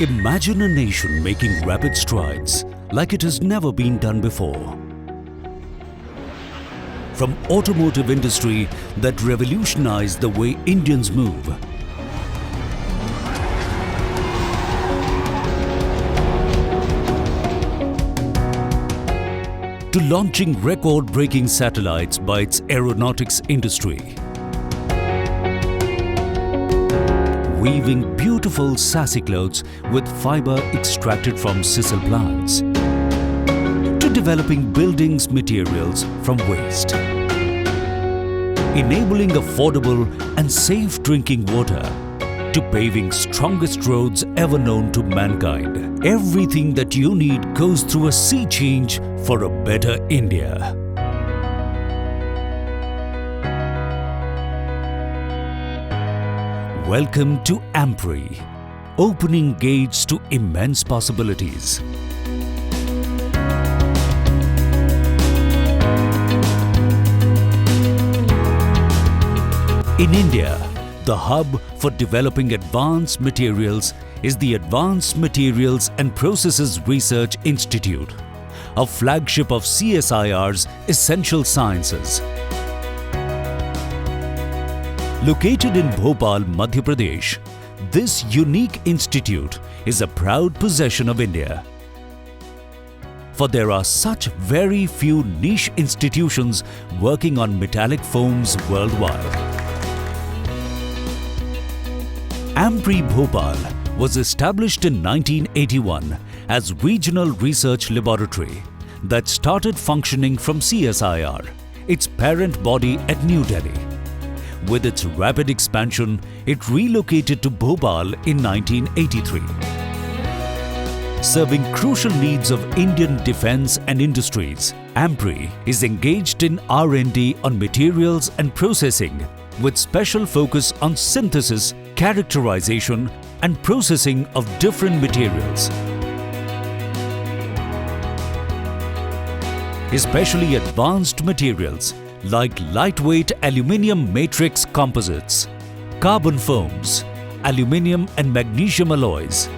Imagine a nation making rapid strides like it has never been done before. From automotive industry that revolutionized the way Indians move, to launching record-breaking satellites by its aeronautics industry, weaving beautiful sassy clothes with fiber extracted from sisal plants, to developing buildings materials from waste, enabling affordable and safe drinking water, to paving strongest roads ever known to mankind. Everything that you need goes through a sea change for a better India. Welcome to AMPRI, opening gates to immense possibilities. In India, the hub for developing advanced materials is the Advanced Materials and Processes Research Institute, a flagship of CSIR's Essential Sciences. Located in Bhopal, Madhya Pradesh, this unique institute is a proud possession of India. For there are such very few niche institutions working on metallic foams worldwide. AMPRI Bhopal was established in 1981 as Regional Research Laboratory that started functioning from CSIR, its parent body at New Delhi. With its rapid expansion, it relocated to Bhopal in 1983. Serving crucial needs of Indian defense and industries, AMPRI is engaged in R&D on materials and processing with special focus on synthesis, characterization and processing of different materials. Especially advanced materials like lightweight aluminium matrix composites, carbon foams, aluminium and magnesium alloys,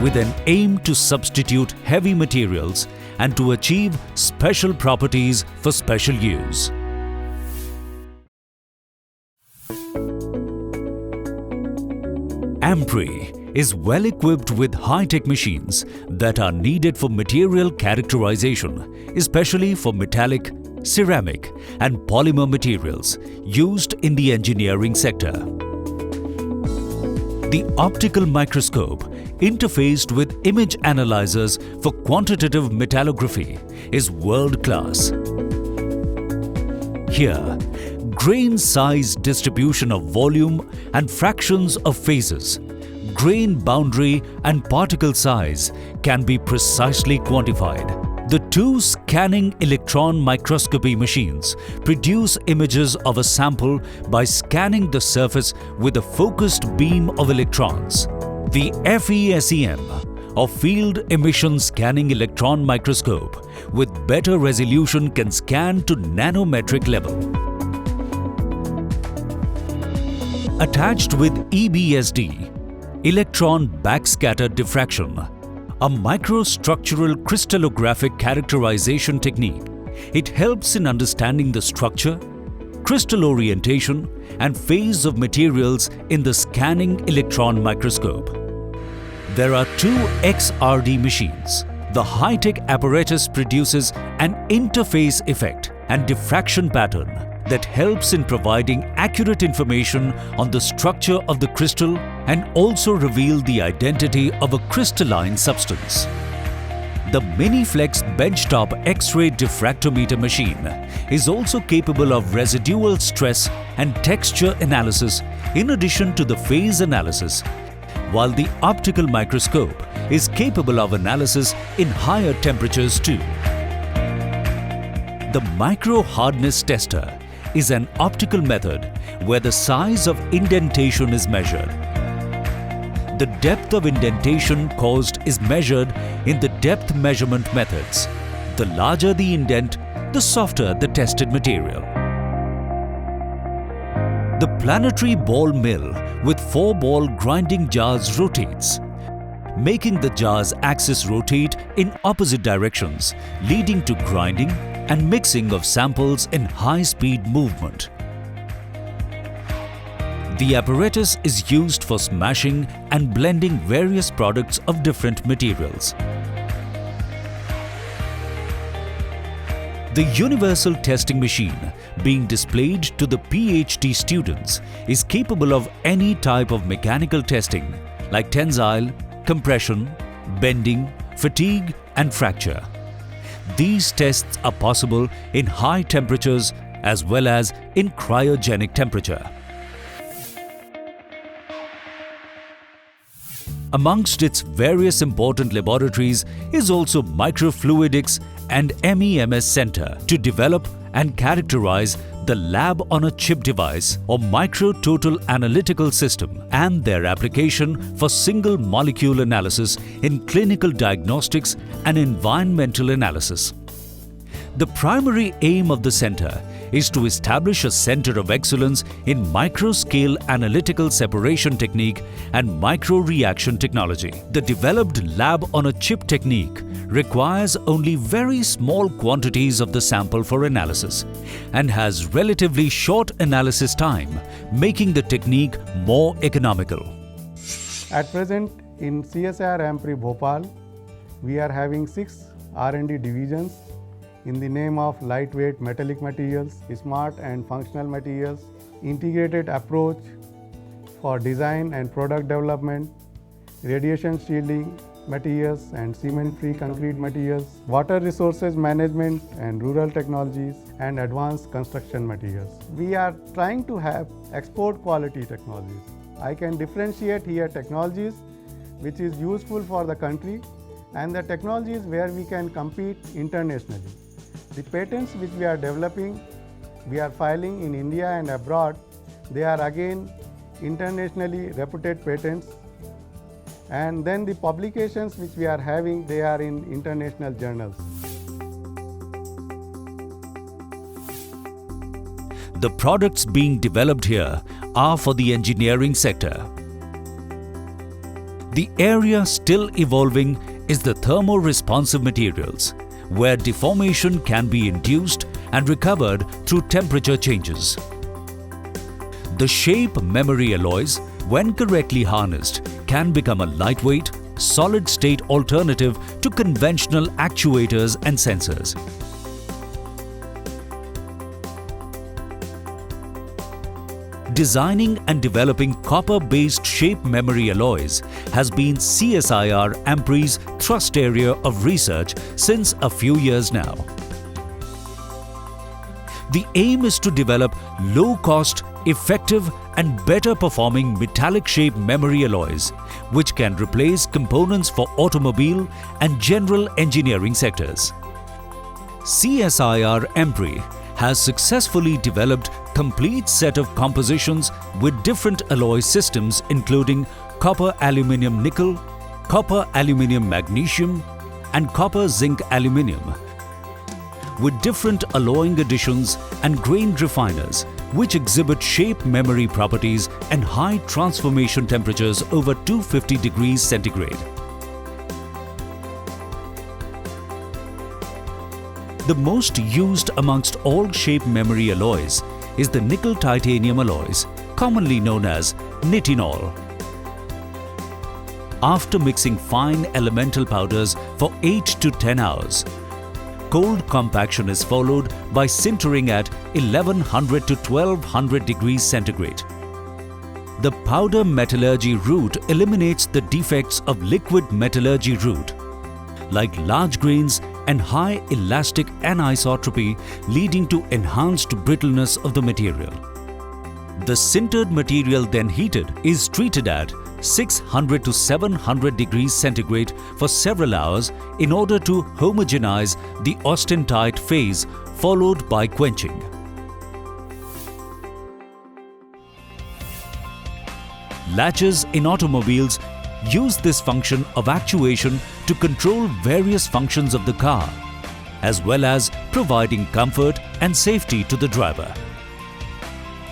with an aim to substitute heavy materials and to achieve special properties for special use. AMPRI is well equipped with high-tech machines that are needed for material characterization, especially for metallic, ceramic and polymer materials used in the engineering sector. The optical microscope, interfaced with image analyzers for quantitative metallography, is world-class. Here, grain size distribution of volume and fractions of phases, grain boundary and particle size can be precisely quantified. The two scanning electron microscopy machines produce images of a sample by scanning the surface with a focused beam of electrons. The FESEM, or Field Emission Scanning Electron Microscope, with better resolution can scan to nanometric level. Attached with EBSD, electron backscatter diffraction, a microstructural crystallographic characterization technique. It helps in understanding the structure, crystal orientation and phase of materials in the scanning electron microscope. There are two XRD machines. The high-tech apparatus produces an interface effect and diffraction pattern that helps in providing accurate information on the structure of the crystal and also reveal the identity of a crystalline substance. The Miniflex benchtop X-ray diffractometer machine is also capable of residual stress and texture analysis in addition to the phase analysis, while the optical microscope is capable of analysis in higher temperatures too. The micro hardness tester is an optical method where the size of indentation is measured. The depth of indentation caused is measured in the depth measurement methods. The larger the indent, the softer the tested material. The planetary ball mill with 4-ball grinding jars rotates, making the jar's axis rotate in opposite directions, leading to grinding and mixing of samples in high-speed movement. The apparatus is used for smashing and blending various products of different materials. The universal testing machine being displayed to the PhD students is capable of any type of mechanical testing like tensile, compression, bending, fatigue and fracture. These tests are possible in high temperatures as well as in cryogenic temperature. Amongst its various important laboratories is also Microfluidics and MEMS Center to develop and characterize the lab-on-a-chip device or micro-total analytical system and their application for single molecule analysis in clinical diagnostics and environmental analysis. The primary aim of the center is to establish a center of excellence in micro-scale analytical separation technique and micro-reaction technology. The developed lab-on-a-chip technique requires only very small quantities of the sample for analysis and has relatively short analysis time, making the technique more economical. At present, in CSIR AMPRI Bhopal, we are having 6 R&D divisions in the name of lightweight metallic materials, smart and functional materials, integrated approach for design and product development, radiation shielding materials and cement-free concrete materials, water resources management and rural technologies, and advanced construction materials. We are trying to have export quality technologies. I can differentiate here technologies which is useful for the country and the technologies where we can compete internationally. The patents which we are developing, we are filing in India and abroad. They are again internationally reputed patents. And then the publications which we are having, they are in international journals. The products being developed here are for the engineering sector. The area still evolving is the thermo-responsive materials, where deformation can be induced and recovered through temperature changes. The shape memory alloys, when correctly harnessed, can become a lightweight, solid-state alternative to conventional actuators and sensors. Designing and developing copper-based shape memory alloys has been CSIR AMPRI's thrust area of research since a few years now. The aim is to develop low-cost, effective and better performing metallic shape memory alloys which can replace components for automobile and general engineering sectors. CSIR AMPRI has successfully developed complete set of compositions with different alloy systems including copper aluminium nickel, copper aluminium magnesium and copper zinc aluminium with different alloying additions and grained refiners which exhibit shape memory properties and high transformation temperatures over 250 degrees centigrade. The most used amongst all shape memory alloys is the nickel titanium alloys, commonly known as nitinol. After mixing fine elemental powders for 8 to 10 hours, cold compaction is followed by sintering at 1100 to 1200 degrees centigrade. The powder metallurgy route eliminates the defects of liquid metallurgy route, like large grains and high elastic anisotropy, leading to enhanced brittleness of the material. The sintered material then heated is treated at 600 to 700 degrees centigrade for several hours in order to homogenize the austenite phase, followed by quenching. Latches in automobiles use this function of actuation to control various functions of the car, as well as providing comfort and safety to the driver.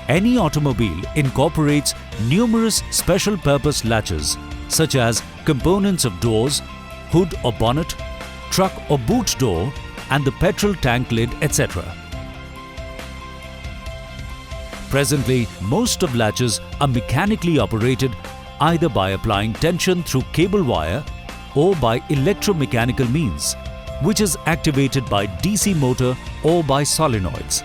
Any automobile incorporates numerous special purpose latches such as components of doors, hood or bonnet, truck or boot door, and the petrol tank lid, etc. Presently, most of latches are mechanically operated either by applying tension through cable wire or by electromechanical means, which is activated by DC motor or by solenoids.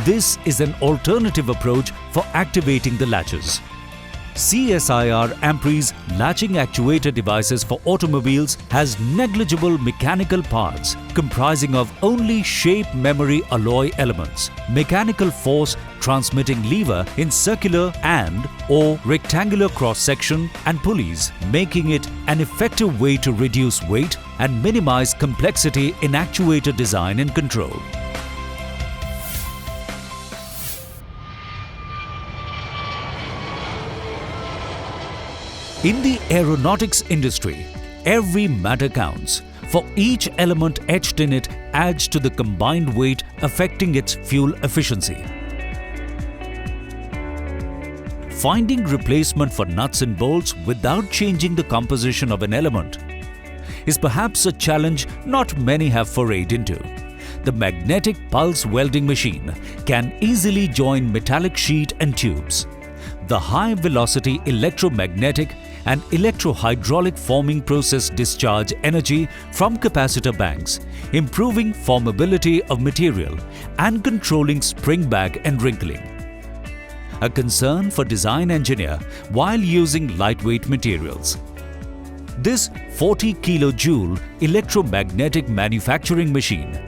This is an alternative approach for activating the latches. CSIR Ampri's latching actuator devices for automobiles has negligible mechanical parts comprising of only shape memory alloy elements, mechanical force transmitting lever in circular and or rectangular cross-section and pulleys, making it an effective way to reduce weight and minimize complexity in actuator design and control. In the aeronautics industry, every matter counts, for each element etched in it adds to the combined weight affecting its fuel efficiency. Finding replacement for nuts and bolts without changing the composition of an element is perhaps a challenge not many have forayed into. The magnetic pulse welding machine can easily join metallic sheet and tubes. The high-velocity electromagnetic and electrohydraulic forming process discharge energy from capacitor banks, improving formability of material and controlling springback and wrinkling. A concern for design engineer while using lightweight materials. This 40 kJ electromagnetic manufacturing machine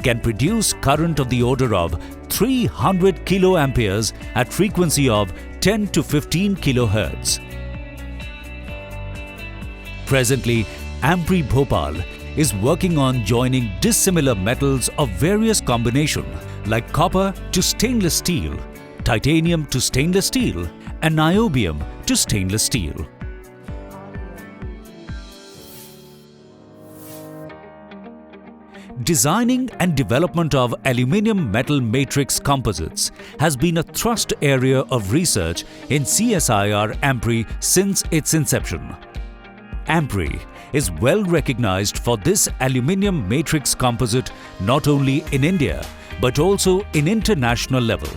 can produce current of the order of 300 kA at frequency of 10 to 15 kHz. Presently, Ampri Bhopal is working on joining dissimilar metals of various combination like copper to stainless steel, titanium to stainless steel, and niobium to stainless steel. Designing and development of aluminium metal matrix composites has been a thrust area of research in CSIR Ampri since its inception. Ampri is well recognized for this aluminium matrix composite not only in India but also in international level.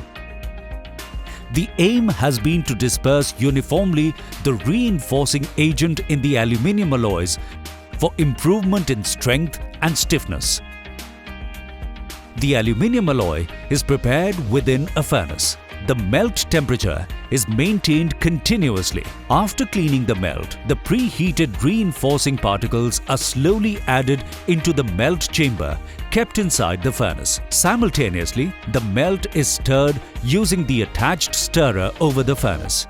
The aim has been to disperse uniformly the reinforcing agent in the aluminium alloys for improvement in strength and stiffness. The aluminium alloy is prepared within a furnace. The melt temperature is maintained continuously. After cleaning the melt, the preheated reinforcing particles are slowly added into the melt chamber kept inside the furnace. Simultaneously, the melt is stirred using the attached stirrer over the furnace.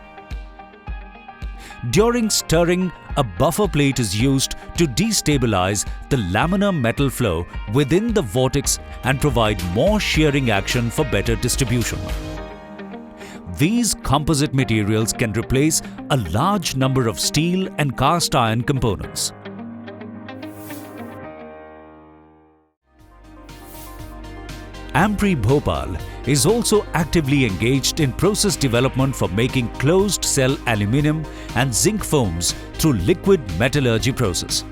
During stirring, a buffer plate is used to destabilize the laminar metal flow within the vortex and provide more shearing action for better distribution. These composite materials can replace a large number of steel and cast iron components. Ampri Bhopal is also actively engaged in process development for making closed cell aluminium and zinc foams through liquid metallurgy process.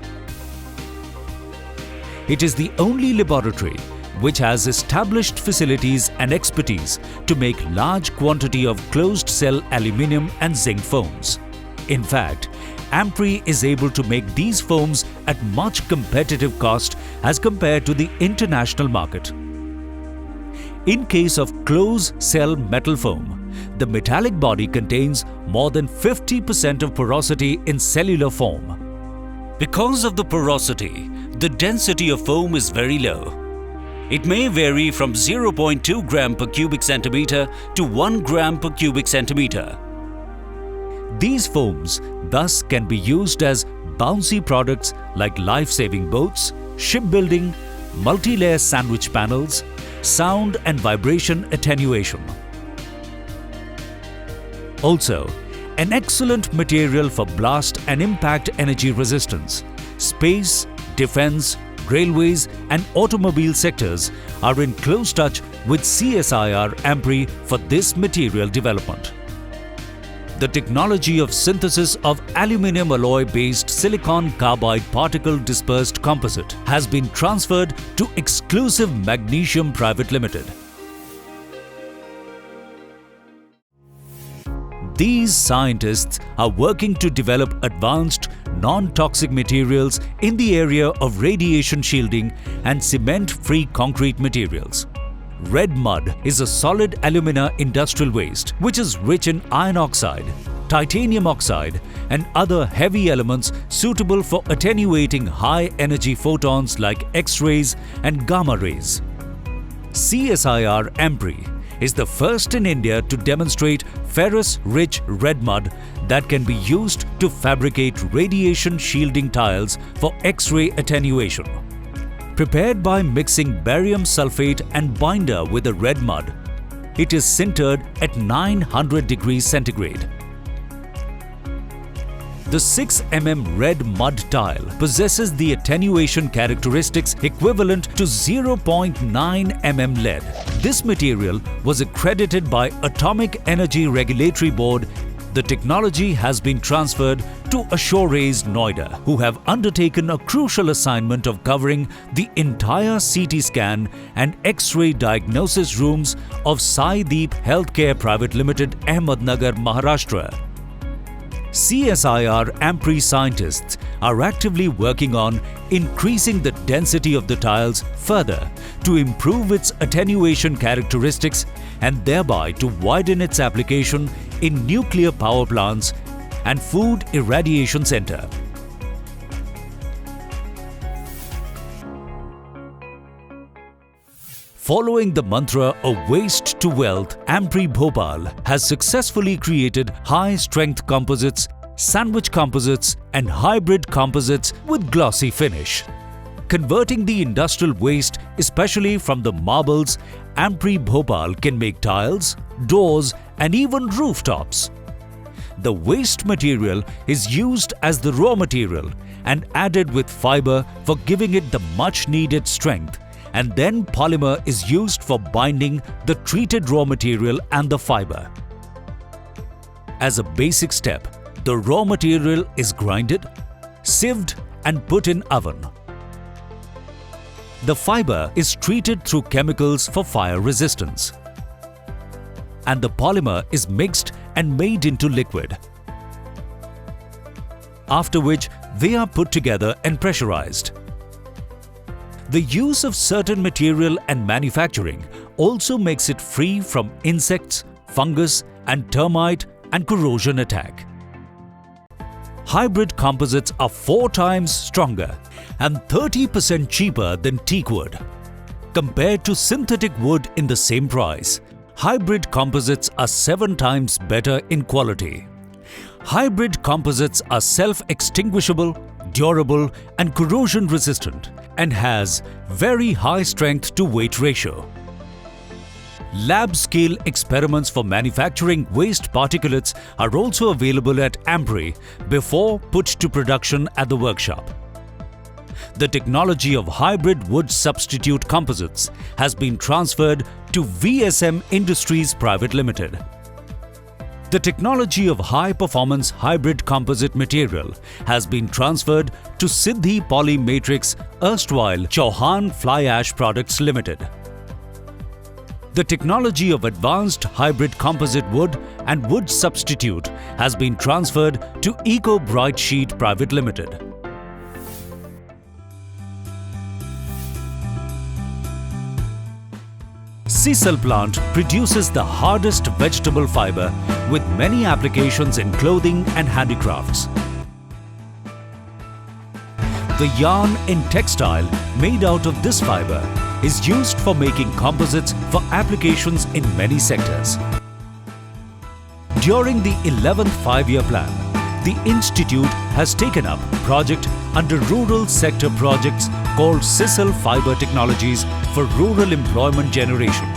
It is the only laboratory which has established facilities and expertise to make large quantity of closed cell aluminium and zinc foams. In fact, Ampri is able to make these foams at much competitive cost as compared to the international market. In case of closed cell metal foam, the metallic body contains more than 50% of porosity in cellular form. Because of the porosity, the density of foam is very low. It may vary from 0.2 gram per cubic centimeter to 1 gram per cubic centimeter. These foams thus can be used as bouncy products like life-saving boats, shipbuilding, multi-layer sandwich panels, sound and vibration attenuation. Also, an excellent material for blast and impact energy resistance, space, defense, railways and automobile sectors are in close touch with CSIR AMPRE for this material development. The technology of synthesis of aluminium alloy-based silicon carbide particle dispersed composite has been transferred to Exclusive Magnesium Private Limited. These scientists are working to develop advanced, non-toxic materials in the area of radiation shielding and cement-free concrete materials. Red mud is a solid alumina industrial waste which is rich in iron oxide, titanium oxide and other heavy elements suitable for attenuating high-energy photons like X-rays and gamma rays. CSIR AMPRE is the first in India to demonstrate ferrous-rich red mud that can be used to fabricate radiation shielding tiles for X-ray attenuation. Prepared by mixing barium sulfate and binder with the red mud, it is sintered at 900 degrees centigrade. The 6 mm red mud tile possesses the attenuation characteristics equivalent to 0.9 mm lead. This material was accredited by Atomic Energy Regulatory Board. The technology has been transferred to Assure's Noida, who have undertaken a crucial assignment of covering the entire CT scan and X-ray diagnosis rooms of Sai Deep Healthcare Private Limited, Ahmednagar, Maharashtra. CSIR AMPRE scientists are actively working on increasing the density of the tiles further to improve its attenuation characteristics and thereby to widen its application in nuclear power plants and food irradiation center. Following the mantra of waste to wealth, AMPRE Bhopal has successfully created high-strength composites, sandwich composites and hybrid composites with glossy finish. Converting the industrial waste, especially from the marbles, AMPRE Bhopal can make tiles, doors and even rooftops. The waste material is used as the raw material and added with fiber for giving it the much-needed strength, and then polymer is used for binding the treated raw material and the fiber. As a basic step, the raw material is grinded, sieved and put in oven. The fiber is treated through chemicals for fire resistance, and the polymer is mixed and made into liquid, after which they are put together and pressurized. The use of certain material and manufacturing also makes it free from insects, fungus and termite and corrosion attack. Hybrid composites are 4 times stronger and 30% cheaper than teak wood. Compared to synthetic wood in the same price, hybrid composites are 7 times better in quality. Hybrid composites are self-extinguishable, durable and corrosion resistant and has very high strength to weight ratio. Lab-scale experiments for manufacturing waste particulates are also available at AMPRE before put to production at the workshop. The technology of hybrid wood substitute composites has been transferred to VSM Industries Private Limited. The technology of high-performance hybrid composite material has been transferred to Siddhi Poly Matrix, erstwhile Chauhan Fly Ash Products Limited. The technology of advanced hybrid composite wood and wood substitute has been transferred to Eco Bright Sheet Private Limited. Sisal plant produces the hardest vegetable fiber with many applications in clothing and handicrafts. The yarn in textile made out of this fiber is used for making composites for applications in many sectors. During the 11th 5-year plan, the Institute has taken up project under rural sector projects called Sisal Fiber Technologies for rural employment generation.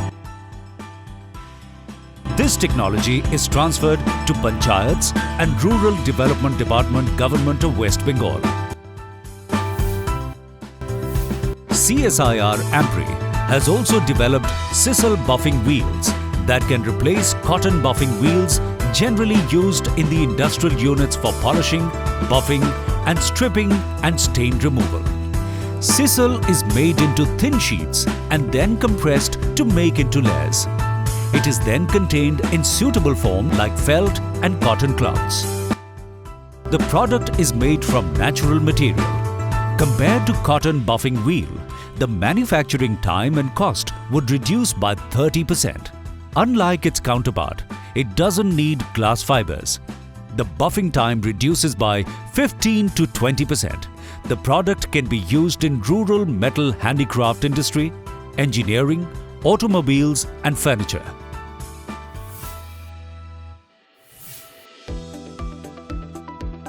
This technology is transferred to Panchayats and Rural Development Department, Government of West Bengal. CSIR Ampri has also developed sisal buffing wheels that can replace cotton buffing wheels generally used in the industrial units for polishing, buffing and stripping and stain removal. Sisal is made into thin sheets and then compressed to make into layers. It is then contained in suitable form like felt and cotton cloths. The product is made from natural material. Compared to cotton buffing wheel, the manufacturing time and cost would reduce by 30%. Unlike its counterpart, it doesn't need glass fibers. The buffing time reduces by 15 to 20%. The product can be used in rural metal handicraft industry, engineering, automobiles and furniture.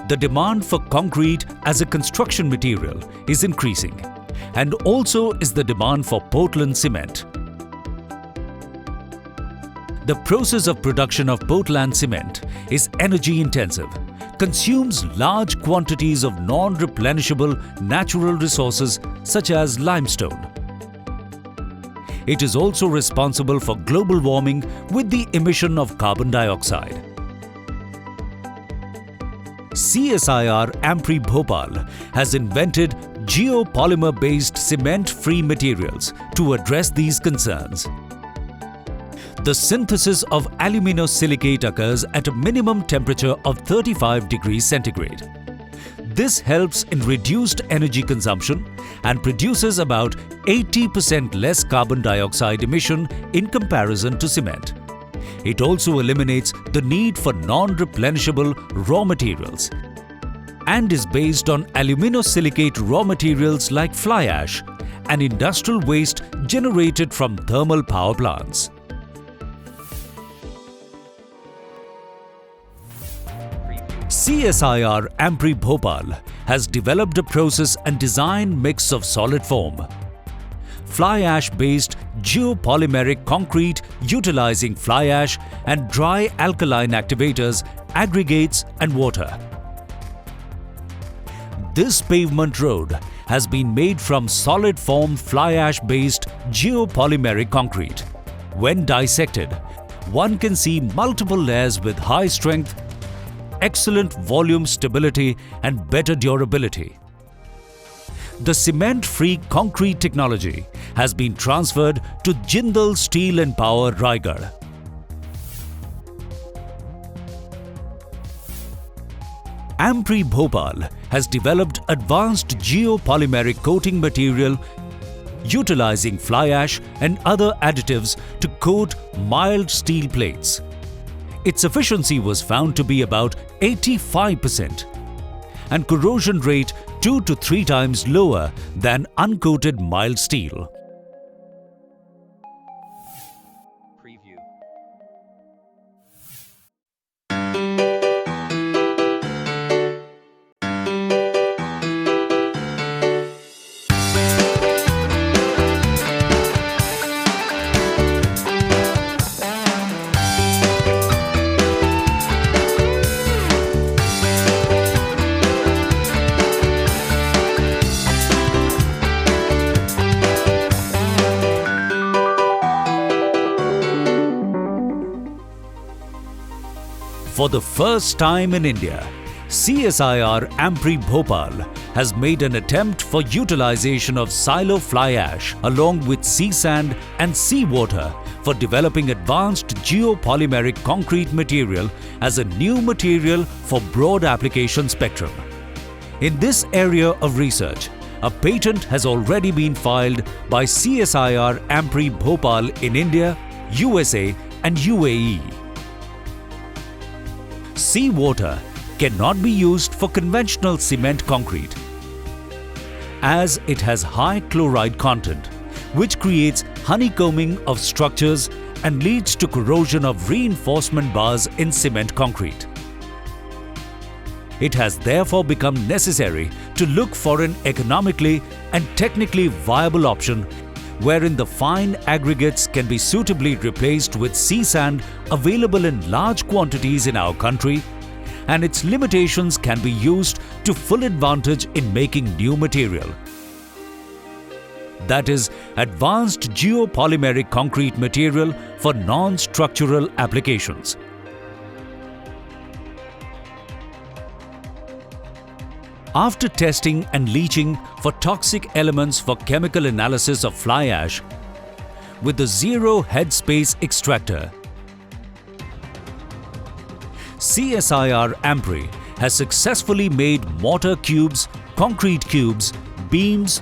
The demand for concrete as a construction material is increasing, and also is the demand for Portland cement. The process of production of Portland cement is energy intensive, consumes large quantities of non-replenishable natural resources such as limestone. It is also responsible for global warming with the emission of carbon dioxide. CSIR Ampri Bhopal has invented geopolymer-based cement-free materials to address these concerns. The synthesis of aluminosilicate occurs at a minimum temperature of 35 degrees centigrade. This helps in reduced energy consumption and produces about 80% less carbon dioxide emission in comparison to cement. It also eliminates the need for non-replenishable raw materials and is based on aluminosilicate raw materials like fly ash and industrial waste generated from thermal power plants. CSIR Ampri Bhopal has developed a process and design mix of solid form, fly ash based geopolymeric concrete utilizing fly ash and dry alkaline activators, aggregates and water. This pavement road has been made from solid form fly ash based geopolymeric concrete. When dissected, one can see multiple layers with high strength, excellent volume stability and better durability. The cement-free concrete technology has been transferred to Jindal Steel and Power, Raigad. Ampri Bhopal has developed advanced geopolymeric coating material utilizing fly ash and other additives to coat mild steel plates. Its efficiency was found to be about 85% and corrosion rate 2 to 3 times lower than uncoated mild steel. Preview. For the first time in India, CSIR Ampri Bhopal has made an attempt for utilization of silo fly ash along with sea sand and sea water for developing advanced geopolymeric concrete material as a new material for broad application spectrum. In this area of research, a patent has already been filed by CSIR Ampri Bhopal in India, USA and UAE. Sea water cannot be used for conventional cement concrete as it has high chloride content, which creates honeycombing of structures and leads to corrosion of reinforcement bars in cement concrete. It has therefore become necessary to look for an economically and technically viable option wherein the fine aggregates can be suitably replaced with sea sand available in large quantities in our country, and its limitations can be used to full advantage in making new material. that is, advanced geopolymeric concrete material for non-structural applications. After testing and leaching for toxic elements for chemical analysis of fly ash with the zero headspace extractor, CSIR AMPRE has successfully made mortar cubes, concrete cubes, beams,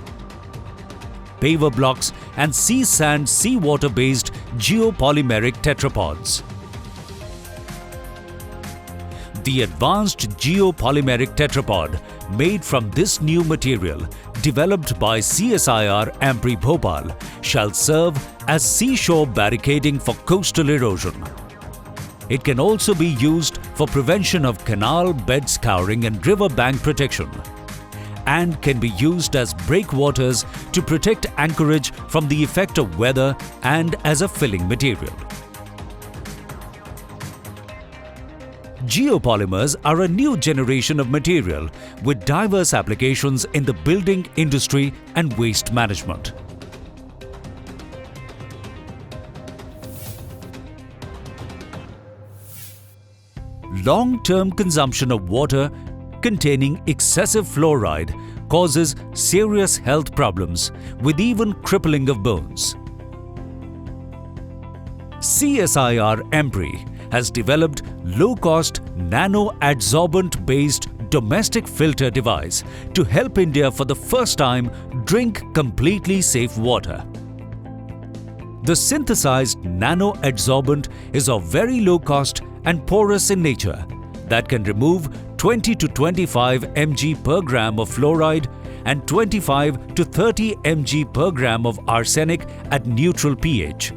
paver blocks and sea sand seawater based geopolymeric tetrapods. The advanced geopolymeric tetrapod made from this new material developed by CSIR AMPRE Bhopal shall serve as seashore barricading for coastal erosion. It can also be used for prevention of canal bed scouring and river bank protection, and can be used as breakwaters to protect anchorage from the effect of weather and as a filling material. Geopolymers are a new generation of material with diverse applications in the building industry and waste management. Long-term consumption of water containing excessive fluoride causes serious health problems with even crippling of bones. CSIR AMPRE has developed low-cost nano-adsorbent-based domestic filter device to help India for the first time drink completely safe water. The synthesized nano-adsorbent is of very low cost and porous in nature that can remove 20 to 25 mg per gram of fluoride and 25 to 30 mg per gram of arsenic at neutral pH.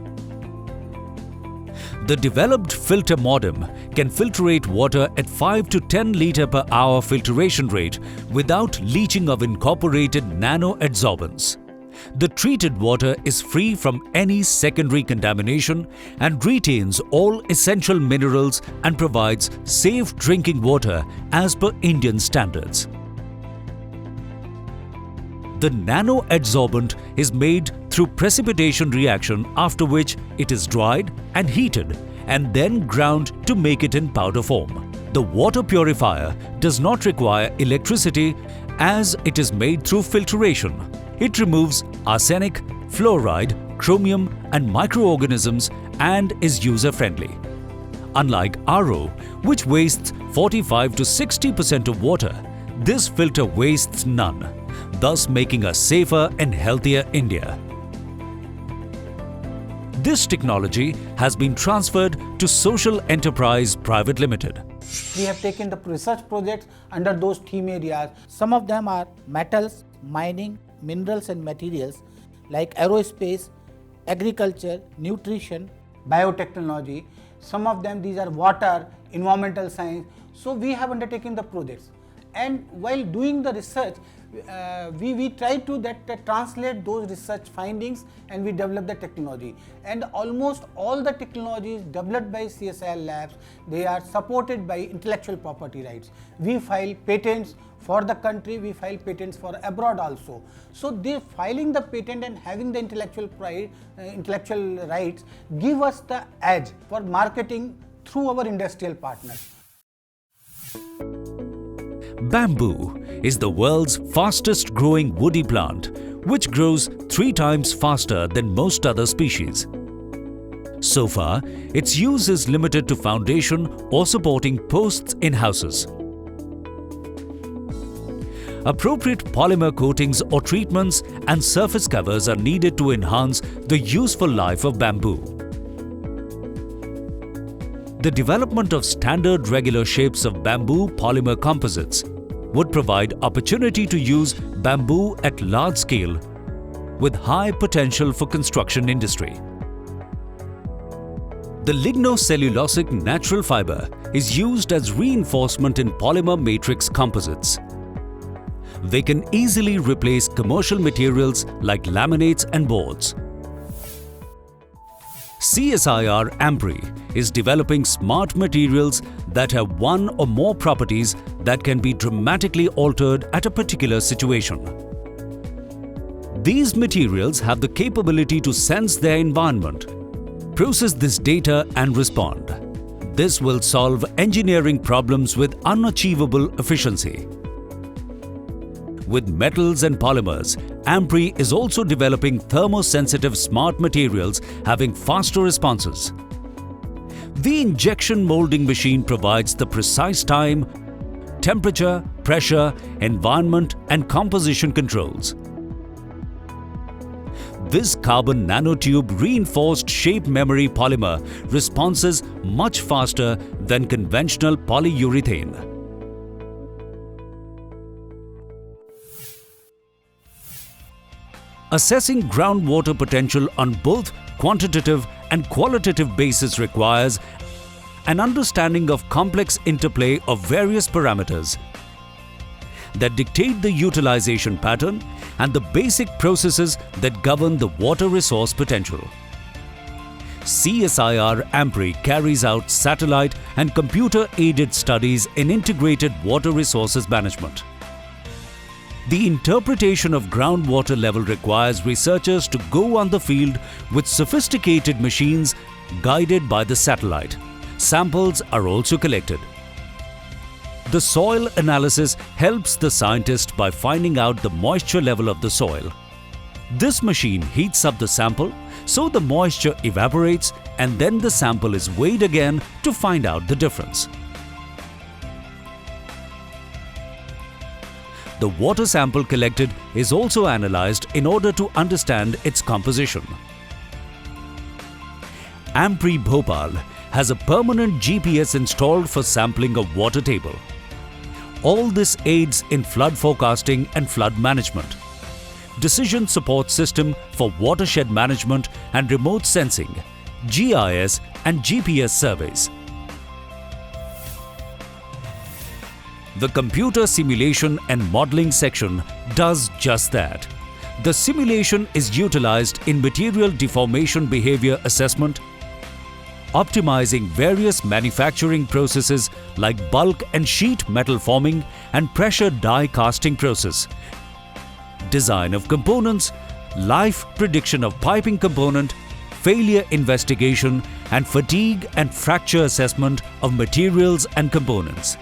The developed filter modem can filtrate water at 5 to 10 litre per hour filtration rate without leaching of incorporated nano-adsorbents. The treated water is free from any secondary contamination and retains all essential minerals and provides safe drinking water as per Indian standards. The nano-adsorbent is made through precipitation reaction, after which it is dried and heated and then ground to make it in powder form. The water purifier does not require electricity as it is made through filtration. It removes arsenic, fluoride, chromium and microorganisms and is user-friendly. Unlike RO, which wastes 45 to 60% of water, this filter wastes none, thus making a safer and healthier India. This technology has been transferred to Social Enterprise Private Limited. We have taken the research projects under those theme areas. Some of them are metals, mining, minerals and materials like aerospace, agriculture, nutrition, biotechnology. Some of them, these are water, environmental science. So we have undertaken the projects. And while doing the research, we try to translate those research findings and we develop the technology. And almost all the technologies developed by CSIR Labs, they are supported by intellectual property rights. We file patents for the country, we file patents for abroad also. So they filing the patent and having the intellectual rights give us the edge for marketing through our industrial partners. Bamboo is the world's fastest growing woody plant, which grows 3 times faster than most other species. So far, its use is limited to foundation or supporting posts in houses. Appropriate polymer coatings or treatments and surface covers are needed to enhance the useful life of bamboo. The development of standard regular shapes of bamboo polymer composites would provide opportunity to use bamboo at large scale with high potential for construction industry. The lignocellulosic natural fiber is used as reinforcement in polymer matrix composites. They can easily replace commercial materials like laminates and boards. CSIR AMPRE is developing smart materials that have one or more properties that can be dramatically altered at a particular situation. These materials have the capability to sense their environment, process this data and respond. This will solve engineering problems with unachievable efficiency. With metals and polymers, AMPRE is also developing thermosensitive smart materials having faster responses. The injection molding machine provides the precise time, temperature, pressure, environment and composition controls. This carbon nanotube reinforced shape memory polymer responses much faster than conventional polyurethane. Assessing groundwater potential on both quantitative and qualitative basis requires an understanding of complex interplay of various parameters that dictate the utilization pattern and the basic processes that govern the water resource potential. CSIR AMPRE carries out satellite and computer-aided studies in integrated water resources management. The interpretation of groundwater level requires researchers to go on the field with sophisticated machines guided by the satellite. Samples are also collected. The soil analysis helps the scientist by finding out the moisture level of the soil. This machine heats up the sample, so the moisture evaporates and then the sample is weighed again to find out the difference. The water sample collected is also analyzed in order to understand its composition. AMPRE Bhopal has a permanent GPS installed for sampling of water table. All this aids in flood forecasting and flood management, decision support system for watershed management and remote sensing, GIS and GPS surveys. The computer simulation and modeling section does just that. The simulation is utilized in material deformation behavior assessment, optimizing various manufacturing processes like bulk and sheet metal forming and pressure die casting process, design of components, life prediction of piping component, failure investigation, and fatigue and fracture assessment of materials and components.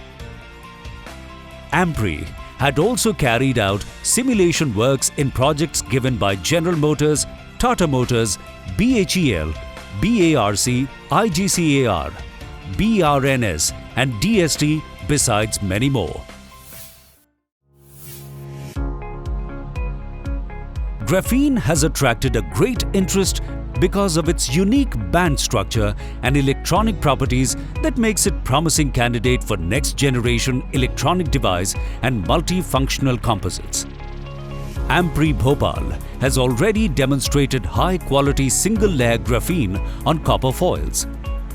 AMPRE had also carried out simulation works in projects given by General Motors, Tata Motors, BHEL, BARC, IGCAR, BRNS and DST, besides many more. Graphene has attracted a great interest because of its unique band structure and electronic properties that makes it promising candidate for next generation electronic device and multifunctional composites. AMPRE Bhopal has already demonstrated high quality single layer graphene on copper foils.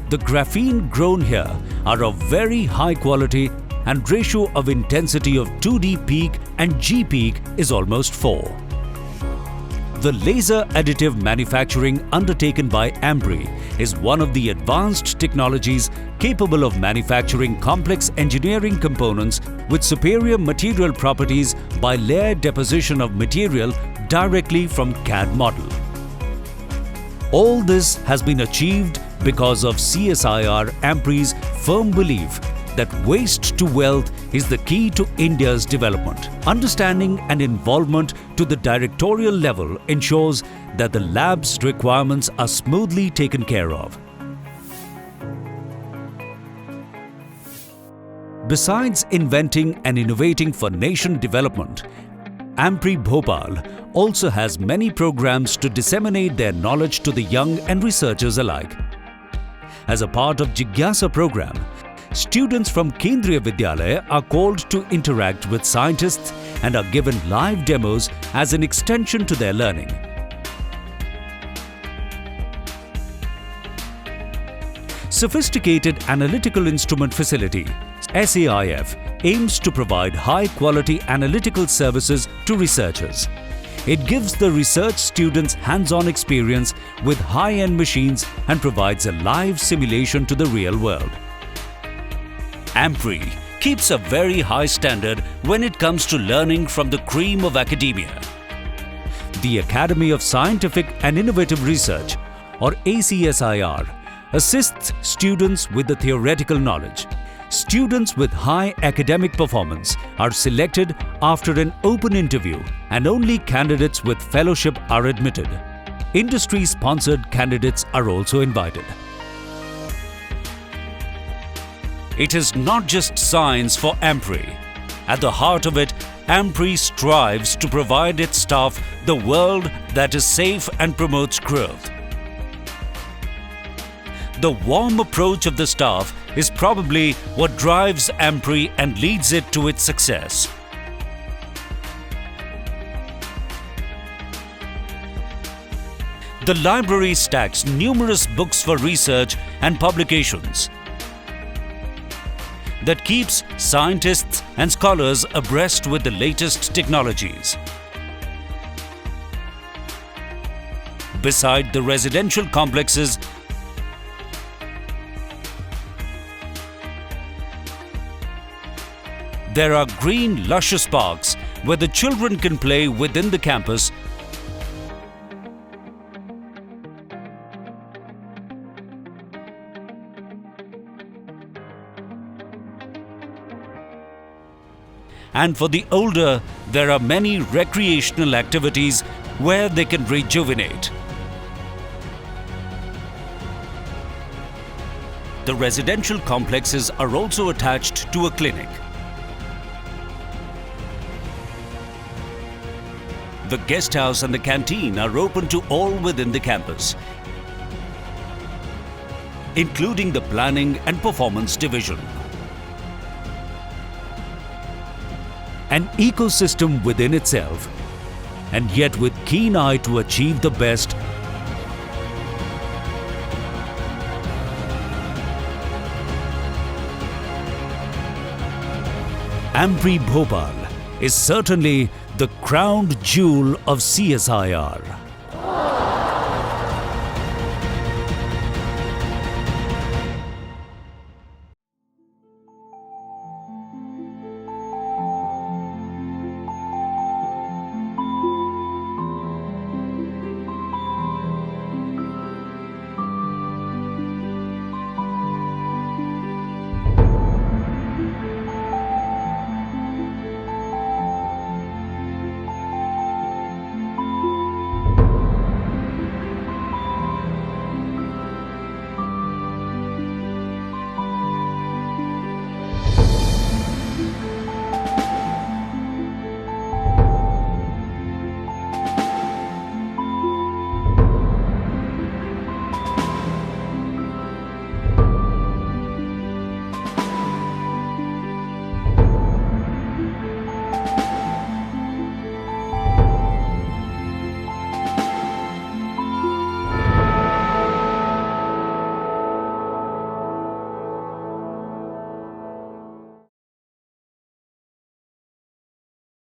The graphene grown here are of very high quality and ratio of intensity of 2D peak and G peak is almost 4. The laser additive manufacturing undertaken by AMPRE is one of the advanced technologies capable of manufacturing complex engineering components with superior material properties by layer deposition of material directly from CAD model. All this has been achieved because of CSIR AMPRE's firm belief that waste to wealth is the key to India's development. Understanding and involvement to the directorial level ensures that the lab's requirements are smoothly taken care of. Besides inventing and innovating for nation development, AMPRE Bhopal also has many programs to disseminate their knowledge to the young and researchers alike. As a part of Jigyasa program, students from Kendriya Vidyalaya are called to interact with scientists and are given live demos as an extension to their learning. Sophisticated Analytical Instrument Facility (SAIF) aims to provide high-quality analytical services to researchers. It gives the research students hands-on experience with high-end machines and provides a live simulation to the real world. AMPRE keeps a very high standard when it comes to learning from the cream of academia. The Academy of Scientific and Innovative Research, or ACSIR, assists students with the theoretical knowledge. Students with high academic performance are selected after an open interview, and only candidates with fellowship are admitted. Industry-sponsored candidates are also invited. It is not just science for AMPRI. At the heart of it, AMPRI strives to provide its staff the world that is safe and promotes growth. The warm approach of the staff is probably what drives AMPRI and leads it to its success. The library stacks numerous books for research and publications that keeps scientists and scholars abreast with the latest technologies. Beside the residential complexes, there are green, luscious parks where the children can play within the campus and for the older, there are many recreational activities where they can rejuvenate. The residential complexes are also attached to a clinic. The guest house and the canteen are open to all within the campus, including the planning and performance division. An ecosystem within itself, and yet with keen eye to achieve the best. AMPRI Bhopal is certainly the crown jewel of CSIR.